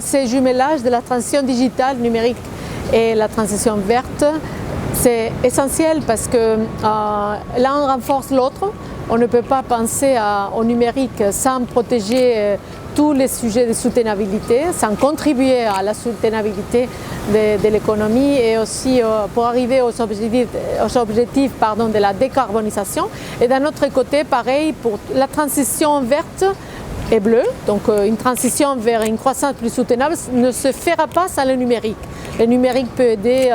ces jumelages de la transition digitale, numérique et la transition verte, c'est essentiel parce que l'un renforce l'autre. On ne peut pas penser au numérique sans protéger tous les sujets de soutenabilité, sans contribuer à la soutenabilité de l'économie et aussi pour arriver aux objectifs de la décarbonisation. Et d'un autre côté, pareil, pour la transition verte et bleue, donc une transition vers une croissance plus soutenable ne se fera pas sans le numérique. Le numérique peut aider,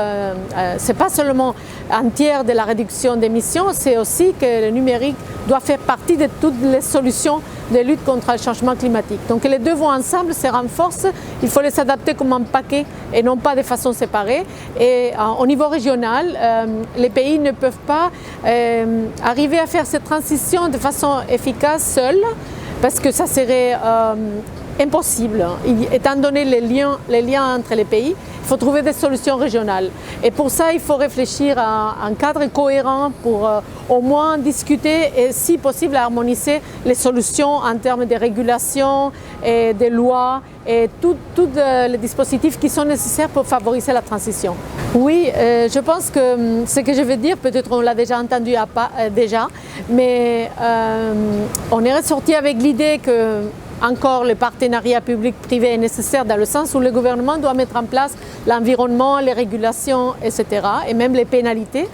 ce n'est pas seulement un tiers de la réduction d'émissions, c'est aussi que le numérique doit faire partie de toutes les solutions de lutte contre le changement climatique. Donc les deux vont ensemble, se renforcent, il faut les adapter comme un paquet et non pas de façon séparée. Et au niveau régional, les pays ne peuvent pas arriver à faire cette transition de façon efficace seuls, parce que ça serait impossible. Étant donné les liens entre les pays, il faut trouver des solutions régionales. Et pour ça, il faut réfléchir à un cadre cohérent pour au moins discuter et, si possible, harmoniser les solutions en termes de régulation et de lois et tous les dispositifs qui sont nécessaires pour favoriser la transition. Oui, je pense que ce que je veux dire, peut-être on l'a déjà entendu mais on est ressorti avec l'idée que encore le partenariat public-privé est nécessaire dans le sens où le gouvernement doit mettre en place l'environnement, les régulations, etc. et même les pénalités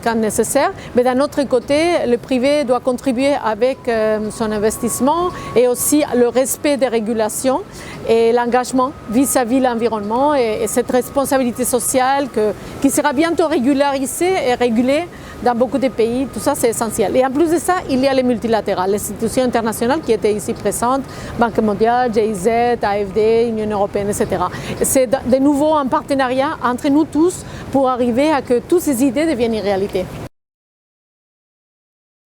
quand nécessaire. Mais d'un autre côté, le privé doit contribuer avec son investissement et aussi le respect des régulations et l'engagement vis-à-vis de l'environnement et cette responsabilité sociale qui sera bientôt régularisée et régulée dans beaucoup de pays. Tout ça, c'est essentiel. Et en plus de ça, il y a les multilatérales, les institutions internationales qui étaient ici présentes, Banque mondiale, GIZ, AFD, Union européenne, etc. C'est de nouveau un partenariat entre nous tous pour arriver à que toutes ces idées deviennent une réalité.